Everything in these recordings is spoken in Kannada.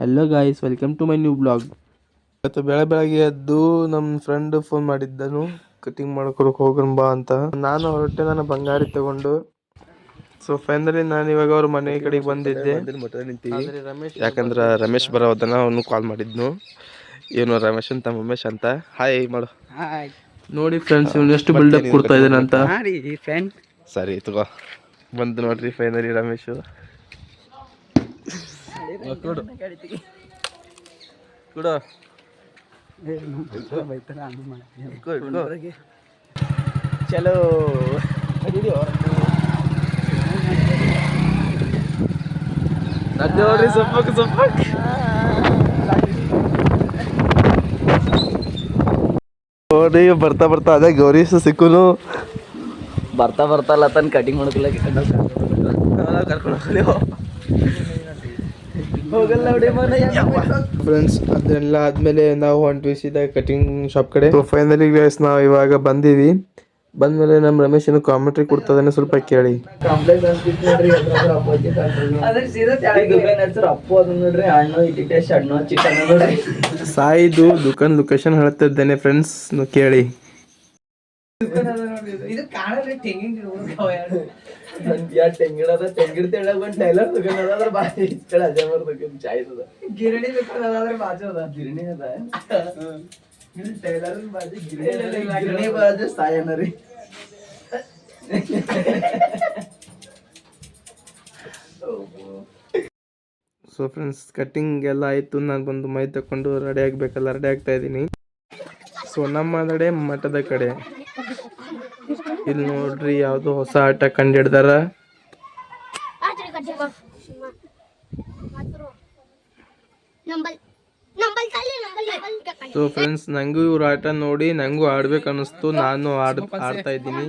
Hello guys, welcome to my new blog. ಇವತ್ತು ಬೆಳಗ್ಗೆ ಎದ್ದು ನಮ್ಮ ಫ್ರೆಂಡ್ ಫೋನ್ ಮಾಡಿದ್ದನು ಕಟಿಂಗ್ ಮಾಡ್ಕೊಳಕ್ ಹೋಗೋಣ ಬಾ ಅಂತ. ನಾನು ಹೊರಟೆ, ನನ್ನ ಬಂಗಾರಿ ತಗೊಂಡು. ಸೊ ಫೈನಲಿ ನಾನು ಇವಾಗ ಅವ್ರ ಮನೆ ಕಡೆಗೆ ಬಂದಿದ್ದೆ. ಯಾಕಂದ್ರೆ ರಮೇಶ್ ಬರೋದನ್ನ ಅವನು ಕಾಲ್ ಮಾಡಿದ್ನು. ಇವನು ರಮೇಶ್ ಅಂತ, ಉಮೇಶ್ ಅಂತ. ಹಾಯ್ ಮಾಡು. ನೋಡಿ ಫ್ರೆಂಡ್ಸ್, ಇವನು ಎಷ್ಟು ಬಿಲ್ಡಪ್ ಕೊಡ್ತಾ ಇದ್ದಾನೆ ಅಂತ. ಸರಿ ತಗೋ, ಬಂದು ನೋಡ್ರಿ ಫೈನಲಿ ರಮೇಶ್. ಕೂಡ ಚಲೋ ನೋಡ್ರಿ ಸೊಪ್ಪಕ್ ನೋಡಿ. ಬರ್ತಾ ಬರ್ತಾ ಅದೇ ಗೌರೀಶ್ ಸಿಕ್ಕುನು. ಬರ್ತಾ ತನ್ನ ಕಟಿಂಗ್ ಮಾಡ್ಕೊಳಕ್ಕೆ ಕರ್ಕೊಂಡು ಫ್ರೆಂಡ್ಸ್, ಅದೆಲ್ಲ ಆದ್ಮೇಲೆ ನಾವು ಹೊಂಟ್ವಿ ಸೀದಾ ಕಟಿಂಗ್ ಶಾಪ್ ಕಡೆ. ಫೈನಲಿ ಗೈಸ್, ನಾವು ಇವಾಗ ಬಂದೀವಿ. ಬಂದ್ಮೇಲೆ ನಮ್ಮ ರಮೇಶ್ ಏನು ಕಾಮೆಂಟ್ರಿ ಕೊಡ್ತದಾನೆ, ಸ್ವಲ್ಪ ಕೇಳಿ. ಸಾಯಿದು ದುಕಾನ್ ಲೊಕೇಶನ್ ಹೇಳ್ತಾ ಇದ್ದೇನೆ ಫ್ರೆಂಡ್ಸ್, ಕೇಳಿ. ತೆಂಗಿಡ ಟೈಲರ್ ದುಕಾನ್ ಅದ, ಬಾಜು ಅಜಯ ದುಕಾನ್ ಚಾಯ್ ಅದ, ಗಿರಣಿ ದುಕಾನ್ ಅದ, ಬಾಜು ಅದ ಗಿರಣಿ ಅದ. ಟೈಲರ್ ಬಾಜು ಗಿರಣಿ ಬಾಜು ಸಾಯನ ರೀ. ಸೊ ಫ್ರೆಂಡ್ಸ್, ಕಟಿಂಗ್ ಎಲ್ಲ ಆಯ್ತು. ನಾನು ಬಂದು ಮೈ ತಕೊಂಡು ರೆಡಿ ಆಗ್ಬೇಕಲ್ಲ, ರೆಡಿ ಆಗ್ತಾ ಇದ್ದೀನಿ. ಸೊ ನಮ್ಮ ಕಡೆ ಮಠದ ಕಡೆ ಇಲ್ಲಿ ನೋಡ್ರಿ, ಯಾವ್ದು ಹೊಸ ಆಟ ಕಂಡು ಹಿಡ್ದಾರ. ಸೊ ಫ್ರೆಂಡ್ಸ್, ನಂಗೂ ಇವ್ರ ಆಟ ನೋಡಿ ನಂಗೂ ಆಡ್ಬೇಕು ಅನಿಸ್ತು. ನಾನು ಆಡ್ತಾ ಇದ್ದೀನಿ.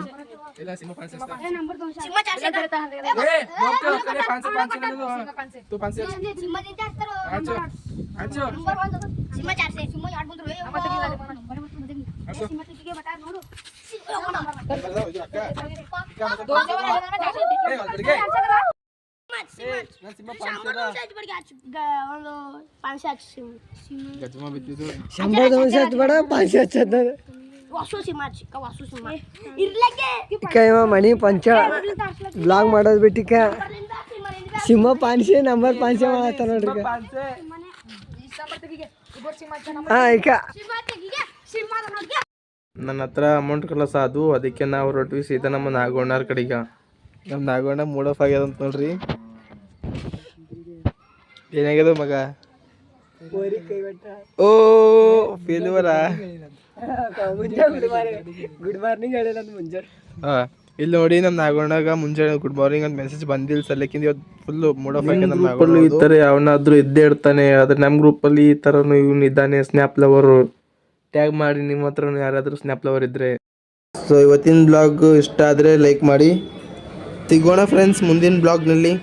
ಮಣಿ ಪಂಚ ಬ್ಲಾಗ್ ಮಾಡೋದು ಬಿಟ್ಟಿಕ ಸಿಂಹ ಪಾನ್ಸೆ ನಂಬರ್ ಪಾನ್ಸೆ ಮಾಡತ್ತ ನೋಡ್ರಿ. ನನ್ನ ಹತ್ರ ಅಮೌಂಟ್ ಕಲಸ ಅದು, ಅದಕ್ಕೆ ನಾವು ಹೊರಟ್ವಿ ಸೀದಾ ನಮ್ಮ ನಾಗೋಣ್ಣರ ಕಡೆಗ. ನಮ್ಮ ನಾಗೋಣ್ಣ ಮೂಡ್ ಆಫ್ ಆಗ್ಯದ ಅಂತ ನೋಡ್ರಿ. ಏನಾಗ್ಯದ ಮಗ? ಓ ಫೇಲ್ಯೂರ. ಗುಡ್ ಮಾರ್ನಿಂಗ್ ಹೇಳಿಲ್ಲ ಮುಂಜಾನೆ. ಇಲ್ಲಿ ನೋಡಿ, ನಮ್ಮ ನಾಗೋಣ್ಣಗ ಮುಂಜಾನೆ ಗುಡ್ ಮಾರ್ನಿಂಗ್ ಅಂತ ಮೆಸೇಜ್ ಬಂದಿಲ್ಲ ಸಲಕ್ಕಿಂದ ಇವತ್ತು ಫುಲ್ ಮೂಡ್ ಆಫ್ ಆಗ್ಯದ. ನಮ್ಮ ನಾಗೋಣ್ಣ ಈ ತರ ಯಾವನಾದ್ರೂ ಇದ್ದೇ ಇರ್ತಾನೆ. ಆದ್ರೆ ನಮ್ಮ ಗ್ರೂಪಲ್ಲಿ ಈ ಥರನು ಇವ್ನು ಇದ್ದಾನೆ, ಸ್ನ್ಯಾಪ್ ಲವರು. ಟ್ಯಾಗ್ ಮಾಡಿ ನಿಮ್ಮ ಹತ್ರ ಯಾರಾದರೂ ಸ್ನ್ಯಾಪ್ ಲವರ್ ಇದ್ರೆ. ಸೊ ಇವತ್ತಿನ ಬ್ಲಾಗ್ ಇಷ್ಟ ಆದರೆ ಲೈಕ್ ಮಾಡಿ. ಸಿಗೋಣ ಫ್ರೆಂಡ್ಸ್ ಮುಂದಿನ ಬ್ಲಾಗ್ನಲ್ಲಿ.